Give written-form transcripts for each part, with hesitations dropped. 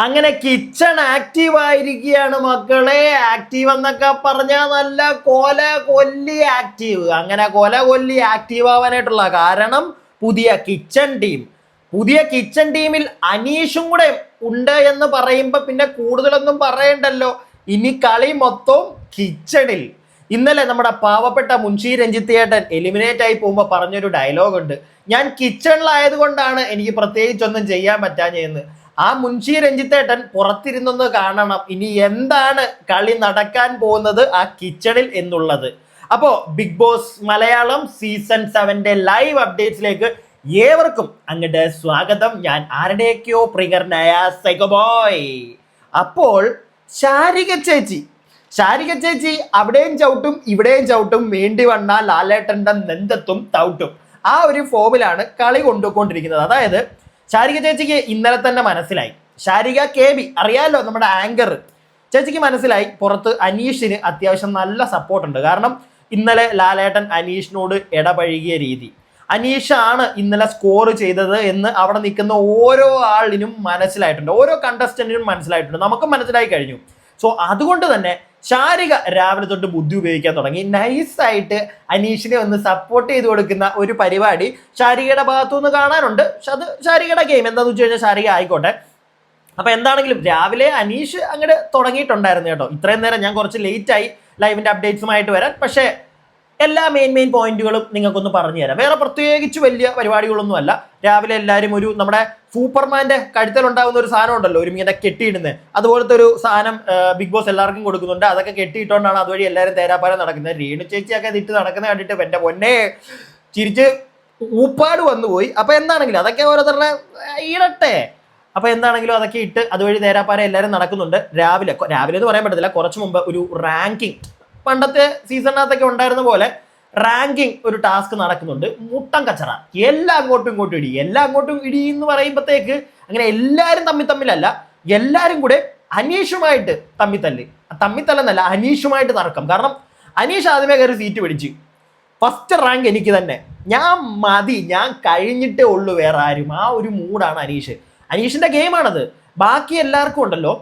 അങ്ങനെ kitchen active ആയിരിക്കുകയാണ് മക്കളെ. ആക്റ്റീവ് എന്നൊക്കെ പറഞ്ഞാൽ നല്ല കൊല കൊല്ലി ആക്റ്റീവ്. അങ്ങനെ കൊല കൊല്ലി ആക്റ്റീവ് ആവാനായിട്ടുള്ള കാരണം പുതിയ കിച്ചൺ ടീമിൽ അനീഷും കൂടെ ഉണ്ട് എന്ന് പറയുമ്പോൾ പിന്നെ കൂടുതലൊന്നും പറയണ്ടല്ലോ. ഇനി കളി മൊത്തം കിച്ചണിൽ. ഇന്നലെ നമ്മുടെ പാവപ്പെട്ട മുൻഷി രഞ്ജിത്ത് ഏട്ടൻ എലിമിനേറ്റ് ആയി പോകുമ്പോൾ പറഞ്ഞൊരു ഡയലോഗ് ഉണ്ട്, ഞാൻ കിച്ചണിലായത് കൊണ്ടാണ് എനിക്ക് പ്രത്യേകിച്ചൊന്നും ചെയ്യാൻ പറ്റാഞ്ഞെന്ന്. ആ മുൻഷി രഞ്ജിത്തേട്ടൻ പുറത്തിരുന്നൊന്ന് കാണണം ഇനി എന്താണ് കളി നടക്കാൻ പോകുന്നത് ആ കിച്ചണിൽ എന്നുള്ളത്. അപ്പോ Big Boss Malayalam season 7 live അപ്ഡേറ്റ്സിലേക്ക് ഏവർക്കും അങ്ങോട്ട് സ്വാഗതം. ഞാൻ ആരുടെയൊക്കെയോ പ്രിയങ്കരനായ സൈക്കോബോയ്. അപ്പോൾ ശാരിക ചേച്ചി അവിടെയും ചവിട്ടും ഇവിടെയും ചവിട്ടും, വേണ്ടി വന്ന ലാലേട്ടൻ്റെ നെഞ്ചത്തും തവിട്ടും. ആ ഒരു ഫോമിലാണ് കളി കൊണ്ടുപോയിക്കൊണ്ടിരിക്കുന്നത്. അതായത് ശാരിക ചേച്ചിക്ക് ഇന്നലെ തന്നെ മനസ്സിലായി, ശാരിക KB അറിയാലോ, നമ്മുടെ ആങ്കർ ചേച്ചിക്ക് മനസ്സിലായി പുറത്ത് അനീഷിന് അത്യാവശ്യം നല്ല സപ്പോർട്ടുണ്ട്. കാരണം ഇന്നലെ ലാലേട്ടൻ അനീഷിനോട് ഇടപഴകിയ രീതി, അനീഷാണ് ഇന്നലെ സ്കോർ ചെയ്തത് എന്ന് അവിടെ നിൽക്കുന്ന ഓരോ ആളിനും മനസ്സിലായിട്ടുണ്ട്, ഓരോ കണ്ടസ്റ്റന്റിനും മനസ്സിലായിട്ടുണ്ട്, നമുക്കും മനസ്സിലായി കഴിഞ്ഞു. സോ അതുകൊണ്ട് തന്നെ ശാരിക രാവിലെ തൊട്ട് ബുദ്ധി ഉപയോഗിക്കാൻ തുടങ്ങി. നൈസായിട്ട് അനീഷിനെ ഒന്ന് സപ്പോർട്ട് ചെയ്ത് കൊടുക്കുന്ന ഒരു പരിപാടി ശാരികയുടെ ഭാഗത്തുനിന്ന് കാണാനുണ്ട്. പക്ഷെ അത് ശാരികയുടെ ഗെയിം, എന്താണെന്ന് വെച്ച് കഴിഞ്ഞാൽ ശാരിക ആയിക്കോട്ടെ. അപ്പൊ എന്താണെങ്കിലും രാവിലെ അനീഷ് അങ്ങോട്ട് തുടങ്ങിയിട്ടുണ്ടായിരുന്നു കേട്ടോ. ഇത്രയും നേരം ഞാൻ കുറച്ച് ലേറ്റായി ലൈവിന്റെ അപ്ഡേറ്റ്സുമായിട്ട് വരാൻ. പക്ഷേ എല്ലാ മെയിൻ പോയിന്റുകളും നിങ്ങൾക്കൊന്ന് പറഞ്ഞു തരാം. വേറെ പ്രത്യേകിച്ച് വലിയ പരിപാടികളൊന്നുമല്ല. രാവിലെ എല്ലാവരും ഒരു നമ്മുടെ സൂപ്പർമാന്റെ കഴുത്തലുണ്ടാകുന്ന ഒരു സാധനം ഉണ്ടല്ലോ, ഒരു മീനെ കെട്ടിയിടുന്നത്, അതുപോലത്തെ ഒരു സാധനം ബിഗ് ബോസ് എല്ലാവർക്കും കൊടുക്കുന്നുണ്ട്. അതൊക്കെ കെട്ടിയിട്ടുകൊണ്ടാണ് അതുവഴി എല്ലാവരും തേരാപ്പാര നടക്കുന്നത്. രേണു ചേച്ചിയൊക്കെ ഇട്ട് നടക്കുന്നത് കണ്ടിട്ട് എൻ്റെ പൊന്നെ ചിരിച്ച് ഊപ്പാട് വന്നുപോയി. അപ്പൊ എന്താണെങ്കിലും അതൊക്കെ ഓരോരുത്തരുടെ ഈടട്ടെ. അപ്പൊ എന്താണെങ്കിലും അതൊക്കെ ഇട്ട് അതുവഴി തേരാപ്പാര എല്ലാവരും നടക്കുന്നുണ്ട്. രാവിലെ എന്ന് പറയാൻ പറ്റത്തില്ല, കുറച്ച് മുമ്പ് ഒരു റാങ്കിങ്, പണ്ടത്തെ സീസണിനകത്തൊക്കെ ഉണ്ടായിരുന്ന പോലെ റാങ്കിങ് ഒരു ടാസ്ക് നടക്കുന്നുണ്ട്. മുട്ടം കച്ചറ, എല്ലാം അങ്ങോട്ടും ഇടി എന്ന് പറയുമ്പോഴത്തേക്ക് അങ്ങനെ എല്ലാവരും തമ്മിലല്ല, എല്ലാവരും കൂടെ അനീഷുമായിട്ട് തമ്മിത്തല്ലെന്നല്ല അനീഷുമായിട്ട് തർക്കം. കാരണം അനീഷ് ആദ്യമേ കയറി സീറ്റ് പിടിച്ച് ഫസ്റ്റ് റാങ്ക് എനിക്ക് തന്നെ, ഞാൻ കഴിഞ്ഞിട്ടേ ഉള്ളൂ വേറെ ആരും, ആ ഒരു മൂഡാണ് അനീഷിന്റെ ഗെയിമാണത്. ബാക്കി എല്ലാവർക്കും ഉണ്ടല്ലോ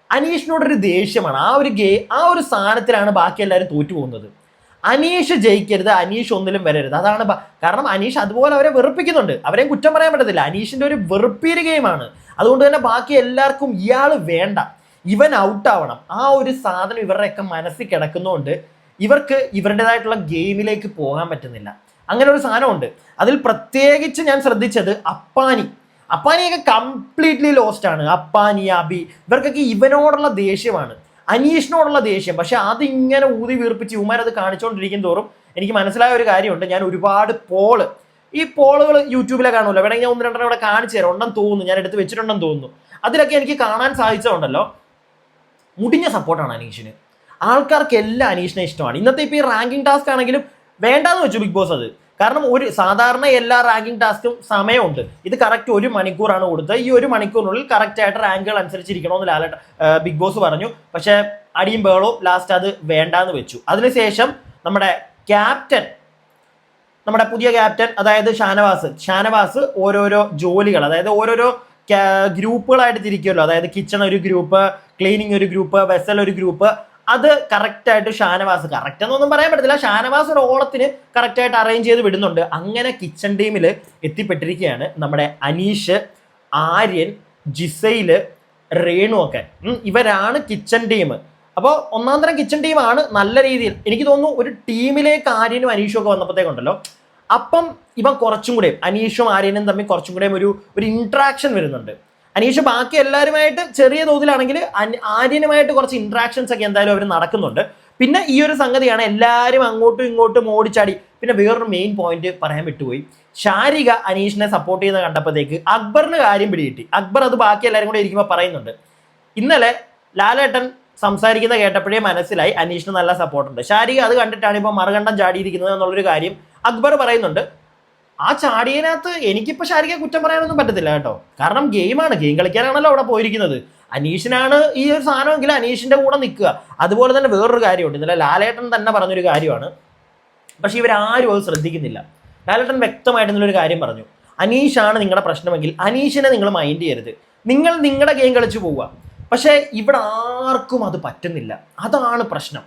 അനീഷിനോടൊരു ദേഷ്യമാണ്. ആ ഒരു സാധനത്തിലാണ് ബാക്കി എല്ലാവരും തോറ്റു പോകുന്നത്. അനീഷ് ജയിക്കരുത്, അനീഷ് ഒന്നിലും വരരുത്, അതാണ്. കാരണം അനീഷ് അതുപോലെ അവരെ വെറുപ്പിക്കുന്നുണ്ട്, അവരെയും കുറ്റം പറയാൻ പറ്റത്തില്ല. അനീഷിന്റെ ഒരു വെറുപ്പീര് ഗെയിമാണ്. അതുകൊണ്ട് തന്നെ ബാക്കി എല്ലാവർക്കും ഇയാൾ വേണ്ട, ഇവൻ ഔട്ടാവണം, ആ ഒരു സാധനം ഇവരുടെയൊക്കെ മനസ്സിൽ കിടക്കുന്നതുകൊണ്ട് ഇവർക്ക് ഇവരുടേതായിട്ടുള്ള ഗെയിമിലേക്ക് പോകാൻ പറ്റുന്നില്ല. അങ്ങനെ ഒരു സാധനമുണ്ട്. അതിൽ പ്രത്യേകിച്ച് ഞാൻ ശ്രദ്ധിച്ചത് അപ്പാനിയൊക്കെ കംപ്ലീറ്റ്ലി ലോസ്റ്റ് ആണ്. അപ്പാനി, അബി, ഇവർക്കൊക്കെ ഇവനോടുള്ള ദേഷ്യമാണ്, അനീഷിനോടുള്ള ദേഷ്യം. പക്ഷെ അതിങ്ങനെ ഊതി വീർപ്പിച്ച് ഇവന്മാരത് കാണിച്ചുകൊണ്ടിരിക്കും തോറും എനിക്ക് മനസ്സിലായ ഒരു കാര്യമുണ്ട്. ഞാൻ ഒരുപാട് ഈ പോളുകൾ യൂട്യൂബിലെ കാണുമല്ലോ, വേണമെങ്കിൽ ഞാൻ 1-2 ഇവിടെ കാണിച്ചു തരാം, ഉണ്ടെന്ന് തോന്നുന്നു, ഞാൻ എടുത്ത് വെച്ചിട്ടുണ്ടെന്ന് തോന്നുന്നു. അതിലൊക്കെ എനിക്ക് കാണാൻ സാധിച്ചതുണ്ടല്ലോ, മുടിഞ്ഞ സപ്പോർട്ടാണ് അനീഷിന്. ആൾക്കാർക്ക് എല്ലാം അനീഷിനെ ഇഷ്ടമാണ്. ഇന്നത്തെ ഇപ്പോൾ ഈ റാങ്കിങ് ടാസ്ക് ആണെങ്കിലും വേണ്ടാന്ന് വെച്ചു ബിഗ് ബോസ് അത്. കാരണം ഒരു സാധാരണ എല്ലാ റാങ്കിങ് ടാസ്കും സമയമുണ്ട്, ഇത് കറക്റ്റ് 1 മണിക്കൂറാണ് കൊടുത്തത്. ഈ 1 മണിക്കൂറിനുള്ളിൽ കറക്റ്റ് ആയിട്ട് റാങ്കുകൾ അനുസരിച്ചിരിക്കണമെന്ന് ബിഗ് ബോസ് പറഞ്ഞു. പക്ഷെ അടിയും ബേളവും ലാസ്റ്റ് അത് വേണ്ടാന്ന് വെച്ചു. അതിനുശേഷം നമ്മുടെ പുതിയ ക്യാപ്റ്റൻ, അതായത് ഷാനവാസ് ഓരോരോ ജോലികൾ, അതായത് ഓരോരോ ഗ്രൂപ്പുകളായിട്ട് തിരിക്കുമല്ലോ. അതായത് കിച്ചൺ ഒരു ഗ്രൂപ്പ്, ക്ലീനിങ് ഒരു ഗ്രൂപ്പ്, വെസൽ ഒരു ഗ്രൂപ്പ്. അത് കറക്റ്റായിട്ട് ഷാനവാസ്, കറക്റ്റ് എന്നൊന്നും പറയാൻ പറ്റത്തില്ല, ഷാനവാസ് ഒരു ഓളത്തിന് കറക്റ്റായിട്ട് അറേഞ്ച് ചെയ്ത് വിടുന്നുണ്ട്. അങ്ങനെ കിച്ചൺ ടീമിൽ എത്തിപ്പെട്ടിരിക്കുകയാണ് നമ്മുടെ അനീഷ്, ആര്യൻ, ജിസൈല്, രേണു ഒക്കെ. ഇവരാണ് കിച്ചൺ ടീം. അപ്പോൾ ഒന്നാം തരം കിച്ചൺ ടീമാണ്. നല്ല രീതിയിൽ എനിക്ക് തോന്നുന്നു ഒരു ടീമിലേക്ക് ആര്യനും അനീഷും ഒക്കെ വന്നപ്പോഴത്തേക്കുണ്ടല്ലോ, അപ്പം ഇവൻ കുറച്ചും കൂടെ, അനീഷും ആര്യനും തമ്മിൽ കുറച്ചും കൂടെ ഒരു ഇൻട്രാക്ഷൻ വരുന്നുണ്ട്. അനീഷ് ബാക്കി എല്ലാവരുമായിട്ട് ചെറിയ തോതിലാണെങ്കിൽ ആര്യനുമായിട്ട് കുറച്ച് ഇൻട്രാക്ഷൻസ് ഒക്കെ എന്തായാലും അവർ നടക്കുന്നുണ്ട്. പിന്നെ ഈ ഒരു സംഗതിയാണ് എല്ലാവരും അങ്ങോട്ടും ഇങ്ങോട്ടും ഓടിച്ചാടി. പിന്നെ വേറൊരു മെയിൻ പോയിന്റ് പറയാൻ വിട്ടുപോയി, ശാരിക അനീഷിനെ സപ്പോർട്ട് ചെയ്യുന്ന കണ്ടപ്പോഴത്തേക്ക് അക്ബറിന് കാര്യം പിടികിട്ടി. അക്ബർ അത് ബാക്കി എല്ലാവരും കൂടെ ഇരിക്കുമ്പോൾ പറയുന്നുണ്ട്, ഇന്നലെ ലാലേട്ടൻ സംസാരിക്കുന്ന കേട്ടപ്പോഴേ മനസ്സിലായി അനീഷിന് നല്ല സപ്പോർട്ടുണ്ട്. ശാരിക അത് കണ്ടിട്ടാണ് ഇപ്പോൾ മറുകണ്ഠം ചാടിയിരിക്കുന്നത് എന്നുള്ളൊരു കാര്യം അക്ബർ പറയുന്നുണ്ട്. ആ ചാടിയതിനകത്ത് എനിക്കിപ്പോൾ ശാരിക കുറ്റം പറയാനൊന്നും പറ്റത്തില്ല കേട്ടോ. കാരണം ഗെയിമാണ്, ഗെയിം കളിക്കാനാണല്ലോ അവിടെ പോയിരിക്കുന്നത്. അനീഷിനാണ് ഈ ഒരു സാധനമെങ്കിൽ അനീഷിന്റെ കൂടെ നിൽക്കുക. അതുപോലെ തന്നെ വേറൊരു കാര്യമുണ്ട്, ഇന്നലെ ലാലേട്ടൻ തന്നെ പറഞ്ഞൊരു കാര്യമാണ്, പക്ഷെ ഇവരാരും അത് ശ്രദ്ധിക്കുന്നില്ല. ലാലേട്ടൻ വ്യക്തമായിട്ട് ഇന്നൊരു കാര്യം പറഞ്ഞു, അനീഷാണ് നിങ്ങളുടെ പ്രശ്നമെങ്കിൽ അനീഷിനെ നിങ്ങൾ മൈൻഡ് ചെയ്യരുത്. നിങ്ങൾ നിങ്ങളുടെ ഗെയിം കളിച്ചു പോവുക. പക്ഷേ ഇവിടെ ആർക്കും അത് പറ്റുന്നില്ല. അതാണ് പ്രശ്നം.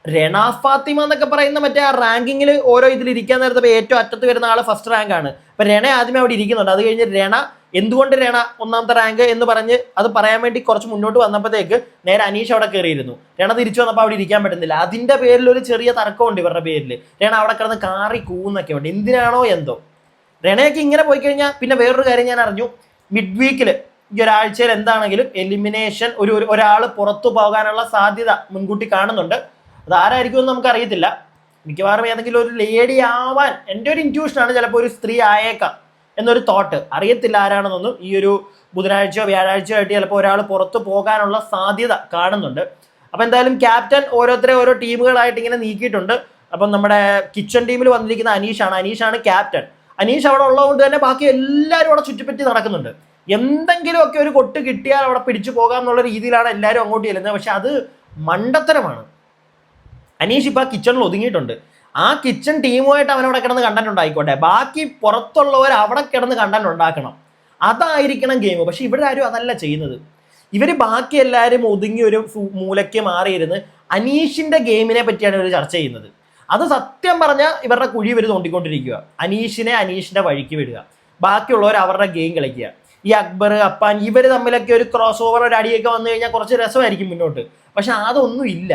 രണ ഫാത്തിമ എന്നൊക്കെ പറയുന്ന മറ്റേ ആ റാങ്കിങ്ങിൽ ഓരോ ഇതിൽ ഇരിക്കാൻ നേരത്തെ ഏറ്റവും അറ്റത്ത് വരുന്ന ആൾ ഫസ്റ്റ് റാങ്ക് ആണ്. അപ്പൊ രണ ആദ്യമേ അവിടെ ഇരിക്കുന്നുണ്ട്. അത് കഴിഞ്ഞ് രണ എന്തുകൊണ്ട് രണ ഒന്നാമത്തെ റാങ്ക് എന്ന് പറഞ്ഞ് അത് പറയാൻ വേണ്ടി കുറച്ച് മുന്നോട്ട് വന്നപ്പോഴത്തേക്ക് നേരെ അനീഷ് അവിടെ കയറിയിരുന്നു. രണ തിരിച്ചു വന്നപ്പോൾ അവിടെ ഇരിക്കാൻ പറ്റുന്നില്ല. അതിന്റെ പേരിൽ ഒരു ചെറിയ തർക്കമുണ്ട് ഇവരുടെ പേരിൽ. രണ അവിടെ കിടന്ന് കാറി കൂന്നൊക്കെ ഉണ്ട്. എന്തിനാണോ എന്തോ. രണയൊക്കെ ഇങ്ങനെ പോയി കഴിഞ്ഞാൽ പിന്നെ വേറൊരു കാര്യം ഞാൻ അറിഞ്ഞു, മിഡ് വീക്കിൽ ഈ ഒരാഴ്ചയിൽ എന്താണെങ്കിലും എലിമിനേഷൻ ഒരാൾ പുറത്തു പോകാനുള്ള സാധ്യത മുൻകൂട്ടി കാണുന്നുണ്ട്. അത് ആരായിരിക്കുമെന്ന് നമുക്ക് അറിയത്തില്ല. മിക്കവാറും ഏതെങ്കിലും ഒരു ലേഡി ആവാൻ എൻ്റെ ഒരു ഇൻറ്റ്യൂഷനാണ്. ചിലപ്പോൾ ഒരു സ്ത്രീ ആയേക്കാം എന്നൊരു തോട്ട്. അറിയത്തില്ല ആരാണെന്നൊന്നും. ഈ ഒരു ബുധനാഴ്ചയോ വ്യാഴാഴ്ചയോ ആയിട്ട് ചിലപ്പോൾ ഒരാൾ പുറത്തു പോകാനുള്ള സാധ്യത കാണുന്നുണ്ട്. അപ്പം എന്തായാലും ക്യാപ്റ്റൻ ഓരോരുത്തരെ ഓരോ ടീമുകളായിട്ട് ഇങ്ങനെ നീക്കിയിട്ടുണ്ട്. അപ്പം നമ്മുടെ കിച്ചൺ ടീമിൽ വന്നിരിക്കുന്ന അനീഷാണ് ക്യാപ്റ്റൻ. അനീഷ് അവിടെ ഉള്ളതുകൊണ്ട് തന്നെ ബാക്കി എല്ലാവരും അവിടെ ചുറ്റിപ്പറ്റി നടക്കുന്നുണ്ട്. എന്തെങ്കിലുമൊക്കെ ഒരു കൊട്ട് കിട്ടിയാൽ അവിടെ പിടിച്ചു പോകാം എന്നുള്ള രീതിയിലാണ് എല്ലാവരും അങ്ങോട്ട് ചെല്ലുന്നത്. പക്ഷെ അത് മണ്ടത്തരമാണ്. അനീഷ് ഇപ്പം ആ കിച്ചണിൽ ഒതുങ്ങിയിട്ടുണ്ട്. ആ കിച്ചൺ ടീമുമായിട്ട് അവനവിടെ കിടന്ന് കണ്ടന്റ് ഉണ്ടായിക്കോട്ടെ, ബാക്കി പുറത്തുള്ളവർ അവിടെ കിടന്ന് കണ്ടന്റ് ഉണ്ടാക്കണം. അതായിരിക്കണം ഗെയിം. പക്ഷെ ഇവിടെ ആരും അതല്ല ചെയ്യുന്നത്. ഇവർ ബാക്കി എല്ലാവരും ഒതുങ്ങി ഒരു മൂലയ്ക്ക് മാറിയിരുന്ന് അനീഷിന്റെ ഗെയിമിനെ പറ്റിയാണ് ഇവർ ചർച്ച ചെയ്യുന്നത്. അത് സത്യം പറഞ്ഞാൽ ഇവരുടെ കുഴി ഇവർ തോണ്ടിക്കൊണ്ടിരിക്കുക. അനീഷിന്റെ വഴിക്ക് വിടുക, ബാക്കിയുള്ളവർ അവരുടെ ഗെയിം കളിക്കുക. ഈ അക്ബർ അപ്പാൻ ഇവർ തമ്മിലൊക്കെ ഒരു ക്രോസ് ഓവർ ഒരു അടിയൊക്കെ വന്നു കഴിഞ്ഞാൽ കുറച്ച് രസമായിരിക്കും മുന്നോട്ട്. പക്ഷെ അതൊന്നും ഇല്ല.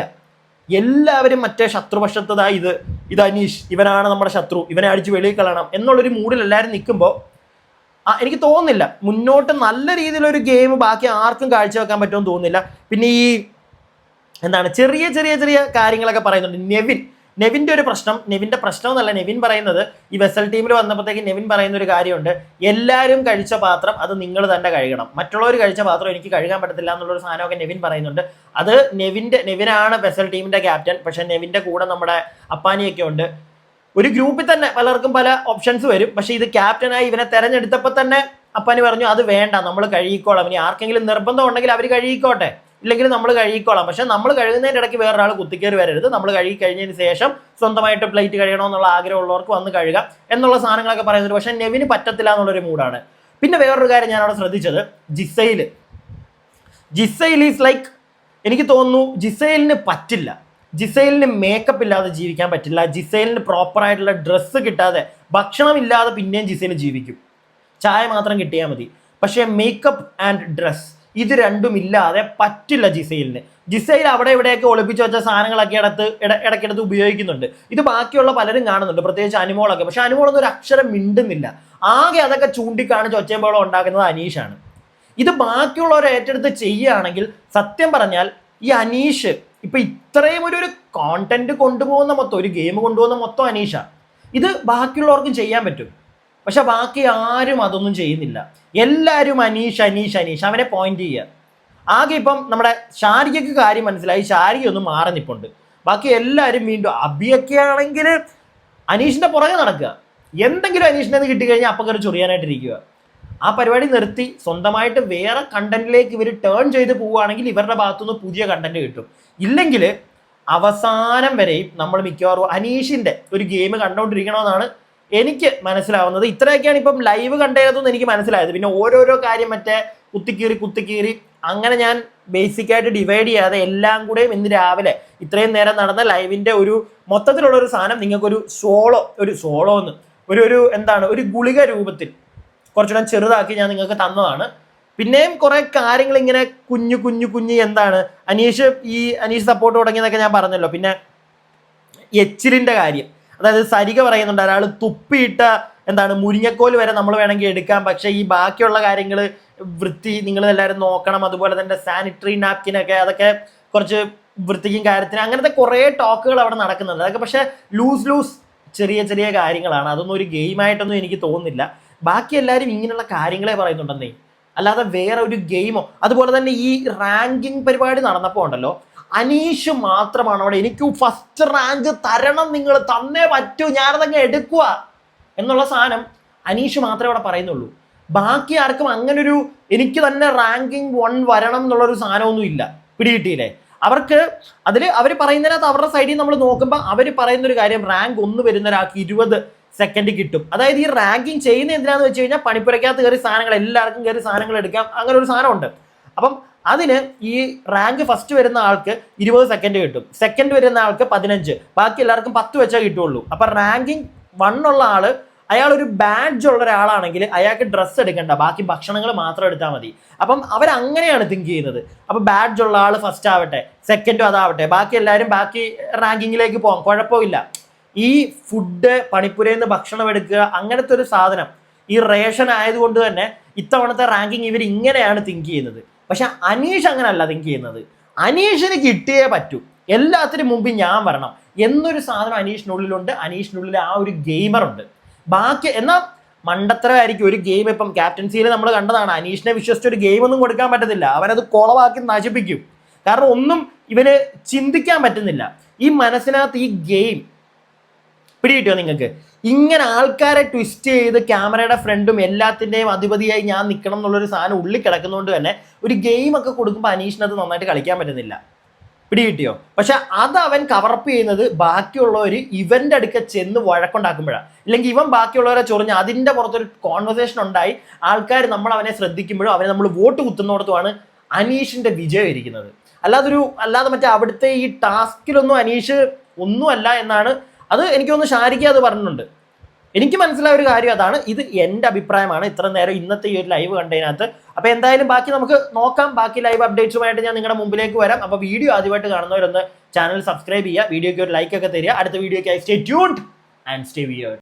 എല്ലാവരും മറ്റേ ശത്രുപക്ഷത്തതാ ഇത് അനീഷ്, ഇവനാണ് നമ്മുടെ ശത്രു, ഇവനെ അടിച്ച് വെളിയിൽ കളയണം എന്നുള്ളൊരു മൂഡിൽ എല്ലാവരും നിൽക്കുമ്പോൾ എനിക്ക് തോന്നുന്നില്ല മുന്നോട്ട് നല്ല രീതിയിലൊരു ഗെയിം ബാക്കി ആർക്കും കാഴ്ചവെക്കാൻ പറ്റുമെന്ന് തോന്നുന്നില്ല. പിന്നെ ഈ ചെറിയ ചെറിയ ചെറിയ കാര്യങ്ങളൊക്കെ പറയുന്നുണ്ട്. നെവിൻ്റെ ഒരു പ്രശ്നം, നെവിൻ്റെ പ്രശ്നം എന്നല്ല, നെവിൻ പറയുന്നത് ഈ വെസൽ ടീമിൽ വന്നപ്പോഴത്തേക്ക് നെവിൻ പറയുന്ന ഒരു കാര്യമുണ്ട്, എല്ലാവരും കഴിച്ച പാത്രം അത് നിങ്ങൾ തന്നെ കഴുകണം, മറ്റുള്ളവർ കഴിച്ച പാത്രം എനിക്ക് കഴുകാൻ പറ്റത്തില്ല എന്നുള്ളൊരു സാധനമൊക്കെ നെവിൻ പറയുന്നുണ്ട്. അത് നെവിനാണ് വെസൽ ടീമിൻ്റെ ക്യാപ്റ്റൻ. പക്ഷേ നെവിൻ്റെ കൂടെ നമ്മുടെ അപ്പാനിയൊക്കെ ഉണ്ട്. ഒരു ഗ്രൂപ്പിൽ തന്നെ പലർക്കും പല ഓപ്ഷൻസ് വരും. പക്ഷേ ഇത് ക്യാപ്റ്റനായി ഇവനെ തെരഞ്ഞെടുത്തപ്പോൾ തന്നെ അപ്പാനി പറഞ്ഞു അത് വേണ്ട, നമ്മൾ കഴുകിക്കോളാം, ഇനി ആർക്കെങ്കിലും നിർബന്ധം ഉണ്ടെങ്കിൽ അവർ കഴുകിക്കോട്ടെ, ഇല്ലെങ്കിൽ നമ്മൾ കഴുകിക്കോളാം. പക്ഷെ നമ്മൾ കഴുകുന്നതിൻ്റെ ഇടയ്ക്ക് വേറൊരാൾ കുത്തിക്കയറി വരരുത്. നമ്മൾ കഴുകി കഴിഞ്ഞതിന് ശേഷം സ്വന്തമായിട്ട് പ്ലേറ്റ് കഴുകണമെന്നുള്ള ആഗ്രഹമുള്ളവർക്ക് വന്ന് കഴുകാം എന്നുള്ള സാധനങ്ങളൊക്കെ പറയുന്നുണ്ട്. പക്ഷെ നെവിന് പറ്റത്തില്ല എന്നുള്ളൊരു മൂഡാണ്. പിന്നെ വേറൊരു കാര്യം ഞാൻ അവിടെ ശ്രദ്ധിച്ചത്, ജിസൈൽ ഈസ് ലൈക്ക്, എനിക്ക് തോന്നുന്നു ജിസൈലിന് പറ്റില്ല. ജിസൈലിന് മേക്കപ്പ് ഇല്ലാതെ ജീവിക്കാൻ പറ്റില്ല. ജിസൈലിന് പ്രോപ്പറായിട്ടുള്ള ഡ്രസ്സ് കിട്ടാതെ, ഭക്ഷണം ഇല്ലാതെ പിന്നെയും ജിസൈൽ ജീവിക്കും. ചായ മാത്രം കിട്ടിയാൽ മതി. പക്ഷേ മേക്കപ്പ് ആൻഡ് ഡ്രസ് ഇത് രണ്ടും ഇല്ലാതെ പറ്റില്ല ജിസൈലിന്. ജിസൈൽ അവിടെ ഇവിടെയൊക്കെ ഒളിപ്പിച്ച് വെച്ച സാധനങ്ങളൊക്കെ ഇടയ്ക്കിടത്ത് ഉപയോഗിക്കുന്നുണ്ട്. ഇത് ബാക്കിയുള്ള പലരും കാണുന്നുണ്ട്, പ്രത്യേകിച്ച് അനുമോളൊക്കെ. പക്ഷെ അനുമോളൊന്നും ഒരു അക്ഷരം മിണ്ടുന്നില്ല. ആകെ അതൊക്കെ ചൂണ്ടിക്കാണിച്ച് ഒച്ചയമ്പോളം ഉണ്ടാക്കുന്നത് അനീഷാണ്. ഇത് ബാക്കിയുള്ളവർ ഏറ്റെടുത്ത് ചെയ്യുകയാണെങ്കിൽ സത്യം പറഞ്ഞാൽ ഈ അനീഷ് ഇപ്പൊ ഇത്രയും ഒരു കോണ്ടന്റ് കൊണ്ടുപോകുന്ന മൊത്തം, ഒരു ഗെയിം കൊണ്ടുപോകുന്ന മൊത്തം അനീഷാണ്. ഇത് ബാക്കിയുള്ളവർക്കും ചെയ്യാൻ പറ്റും. പക്ഷെ ബാക്കി ആരും അതൊന്നും ചെയ്യുന്നില്ല. എല്ലാവരും അനീഷ് അവനെ പോയിന്റ് ചെയ്യുക. ആകെ ഇപ്പം നമ്മുടെ ഷാരികയ്ക്ക് കാര്യം മനസ്സിലായി, ഷാരിക ഒന്നും മാറി നിൽപ്പുണ്ട്. ബാക്കി എല്ലാവരും വീണ്ടും അബിയൊക്കെ ആണെങ്കിൽ അനീഷിന്റെ പുറകെ നടക്കുക. എന്തെങ്കിലും അനീഷിനെ കിട്ടിക്കഴിഞ്ഞാൽ അപ്പം കയറി ചൊറിയാനായിട്ടിരിക്കുക. ആ പരിപാടി നിർത്തി സ്വന്തമായിട്ട് വേറെ കണ്ടന്റിലേക്ക് ഇവർ ടേൺ ചെയ്ത് പോവുകയാണെങ്കിൽ ഇവരുടെ ഭാഗത്തുനിന്ന് പുതിയ കണ്ടന്റ് കിട്ടും. ഇല്ലെങ്കിൽ അവസാനം വരെയും നമ്മൾ മിക്കവാറും അനീഷിന്റെ ഒരു ഗെയിം കണ്ടുകൊണ്ടിരിക്കണമെന്നാണ് എനിക്ക് മനസ്സിലാവുന്നത്. ഇത്രയൊക്കെയാണ് ഇപ്പം ലൈവ് കണ്ടതെന്ന് എനിക്ക് മനസ്സിലായത്. പിന്നെ ഓരോരോ കാര്യം മറ്റേ കുത്തിക്കീറി അങ്ങനെ ഞാൻ ബേസിക്കായിട്ട് ഡിവൈഡ് ചെയ്യാതെ എല്ലാം കൂടെയും ഇന്ന് രാവിലെ ഇത്രയും നേരം നടന്ന ലൈവിന്റെ ഒരു മൊത്തത്തിലുള്ള ഒരു സാധനം നിങ്ങൾക്കൊരു ഒരു ഗുളിക രൂപത്തിൽ കുറച്ചുകൂടെ ചെറുതാക്കി ഞാൻ നിങ്ങൾക്ക് തന്നതാണ്. പിന്നെയും കുറെ കാര്യങ്ങൾ ഇങ്ങനെ കുഞ്ഞു അനീഷ് സപ്പോർട്ട് തുടങ്ങിയതൊക്കെ ഞാൻ പറഞ്ഞല്ലോ. പിന്നെ എച്ചിലിന്റെ കാര്യം, അതായത് സരിക പറയുന്നുണ്ട് ഒരാൾ തുപ്പിയിട്ട മുരിങ്ങക്കോല് വരെ നമ്മൾ വേണമെങ്കിൽ എടുക്കാം, പക്ഷേ ഈ ബാക്കിയുള്ള കാര്യങ്ങൾ വൃത്തി നിങ്ങൾ എല്ലാവരും നോക്കണം. അതുപോലെ തന്നെ സാനിറ്ററി നാപ്കിനൊക്കെ അതൊക്കെ കുറച്ച് വൃത്തിക്കും കാര്യത്തിന് അങ്ങനത്തെ കുറേ ടോക്കുകൾ അവിടെ നടക്കുന്നുണ്ട്. അതൊക്കെ പക്ഷേ ലൂസ് ചെറിയ ചെറിയ കാര്യങ്ങളാണ്. അതൊന്നും ഒരു ഗെയിമായിട്ടൊന്നും എനിക്ക് തോന്നുന്നില്ല. ബാക്കി എല്ലാവരും ഇങ്ങനെയുള്ള കാര്യങ്ങളെ പറയുന്നുണ്ടെന്നേ, അല്ലാതെ വേറെ ഒരു ഗെയിമോ. അതുപോലെ തന്നെ ഈ റാങ്കിങ് പരിപാടി നടന്നപ്പോൾ ഉണ്ടല്ലോ, അനീഷ് മാത്രമാണ് അവിടെ എനിക്ക് ഫസ്റ്റ് റാങ്ക് തരണം, നിങ്ങൾ തന്നേ പറ്റൂ, ഞാനതങ്ങ് എടുക്കുക എന്നുള്ള സാധനം അനീഷ് മാത്രമേ അവിടെ പറയുന്നുള്ളൂ. ബാക്കി ആർക്കും അങ്ങനൊരു എനിക്ക് തന്നെ റാങ്കിങ് 1 വരണം എന്നുള്ളൊരു സാധനമൊന്നും ഇല്ല. പിടികിട്ടിയില്ലേ? അവർക്ക് അവർ പറയുന്നതിനകത്ത് അവരുടെ സൈഡിൽ നമ്മൾ നോക്കുമ്പോൾ അവർ പറയുന്നൊരു കാര്യം, റാങ്ക് 1 വരുന്ന ഒരാൾക്ക് സെക്കൻഡ് കിട്ടും. അതായത് ഈ റാങ്കിങ് ചെയ്യുന്ന എന്തിനാന്ന് വെച്ച് കഴിഞ്ഞാൽ പണിപ്പുരയ്ക്കകത്ത് കയറി സാധനങ്ങൾ എല്ലാവർക്കും കയറി സാധനങ്ങൾ എടുക്കാം, അങ്ങനെ ഒരു സാധനമുണ്ട്. അപ്പം അതിന് ഈ റാങ്ക് ഫസ്റ്റ് വരുന്ന ആൾക്ക് 20 സെക്കൻഡ് കിട്ടും, സെക്കൻഡ് വരുന്ന ആൾക്ക് 15, ബാക്കി എല്ലാവർക്കും 10 വെച്ചാൽ കിട്ടുള്ളൂ. അപ്പൊ റാങ്കിങ് 1 ഉള്ള ആള് അയാൾ ഒരു ബാഡ്ജ് ഉള്ള ഒരാളാണെങ്കിൽ അയാൾക്ക് ഡ്രസ്സ് എടുക്കണ്ട, ബാക്കി ഭക്ഷണങ്ങൾ മാത്രം എടുത്താൽ മതി. അപ്പം അവരങ്ങനെയാണ് തിങ്ക് ചെയ്യുന്നത്. അപ്പൊ ബാഡ്ജ് ഉള്ള ആൾ ഫസ്റ്റ് ആവട്ടെ, സെക്കൻഡും അതാവട്ടെ, ബാക്കി എല്ലാവരും ബാക്കി റാങ്കിങ്ങിലേക്ക് പോകാം, കുഴപ്പമില്ല. ഈ ഫുഡ് പണിപ്പുരയിൽ നിന്ന് ഭക്ഷണം എടുക്കുക അങ്ങനത്തെ ഒരു സാധനം ഈ റേഷൻ ആയതുകൊണ്ട് തന്നെ ഇത്തവണത്തെ റാങ്കിങ് ഇവർ ഇങ്ങനെയാണ് തിങ്ക് ചെയ്യുന്നത്. പക്ഷെ അനീഷ് അങ്ങനെയല്ല തിങ്ക് ചെയ്യുന്നത്. അനീഷിന് കിട്ടിയേ പറ്റൂ, എല്ലാത്തിനും മുമ്പ് ഞാൻ വരണം എന്നൊരു സാധനം അനീഷിനുള്ളിലുണ്ട്. അനീഷിനുള്ളിൽ ആ ഒരു ഗെയിമർ ഉണ്ട്. ബാക്കി എന്നാൽ മണ്ടത്തരമായിരിക്കും ഒരു ഗെയിം. ഇപ്പം ക്യാപ്റ്റൻസിയിൽ നമ്മൾ കണ്ടതാണ്, അനീഷിനെ വിശ്വസിച്ച് ഒരു ഗെയിം ഒന്നും കൊടുക്കാൻ പറ്റത്തില്ല, അവനത് കുളവാക്കി നശിപ്പിക്കും. കാരണം ഒന്നും ഇവന് ചിന്തിക്കാൻ പറ്റുന്നില്ല. ഈ മനസ്സിനകത്ത് ഈ ഗെയിം പിടികിട്ടിയോ നിങ്ങൾക്ക്? ഇങ്ങനെ ആൾക്കാരെ ട്വിസ്റ്റ് ചെയ്ത് ക്യാമറയുടെ ഫ്രണ്ടും എല്ലാത്തിൻ്റെയും അധിപതിയായി ഞാൻ നിൽക്കണം എന്നുള്ളൊരു സാധനം ഉള്ളിൽ കിടക്കുന്നതുകൊണ്ട് തന്നെ ഒരു ഗെയിമൊക്കെ കൊടുക്കുമ്പോൾ അനീഷിനത് നന്നായിട്ട് കളിക്കാൻ പറ്റുന്നില്ല. പിടികിട്ടിയോ? പക്ഷെ അത് അവൻ കവറപ്പ് ചെയ്യുന്നത് ബാക്കിയുള്ളവർ ഇവന്റെ അടുക്ക ചെന്ന് വഴക്കുണ്ടാക്കുമ്പോഴാണ്. ഇല്ലെങ്കിൽ ഇവൻ ബാക്കിയുള്ളവരെ ചൊറിഞ്ഞ് അതിൻ്റെ പുറത്തൊരു കോൺവെർസേഷൻ ഉണ്ടായി ആൾക്കാർ നമ്മൾ അവനെ ശ്രദ്ധിക്കുമ്പോഴും അവനെ നമ്മൾ വോട്ട് കുത്തുന്നിടത്തുമാണ് അനീഷിന്റെ വിജയം ഇരിക്കുന്നത്. അല്ലാതെ മറ്റേ അവിടുത്തെ ഈ ടാസ്കിലൊന്നും അനീഷ് ഒന്നുമല്ല എന്നാണ്. അത് എനിക്കൊന്ന് ഷാരിക അത് പറഞ്ഞിട്ടുണ്ട്. എനിക്ക് മനസ്സിലായ ഒരു കാര്യം അതാണ്. ഇത് എൻ്റെ അഭിപ്രായമാണ് ഇത്ര നേരം ഇന്നത്തെ ഈ ഒരു ലൈവ് കണ്ടതിനകത്ത്. അപ്പോൾ എന്തായാലും ബാക്കി നമുക്ക് നോക്കാം. ബാക്കി ലൈവ് അപ്ഡേറ്റ്സുമായിട്ട് ഞാൻ നിങ്ങളുടെ മുമ്പിലേക്ക് വരാം. അപ്പോൾ വീഡിയോ ആദ്യമായിട്ട് കാണുന്നവരൊന്ന് ചാനൽ സബ്സ്ക്രൈബ് ചെയ്യുക, വീഡിയോയ്ക്ക് ഒരു ലൈക്ക് ഒക്കെ തരിക. അടുത്ത വീഡിയോയ്ക്കായി stay tuned and stay weird.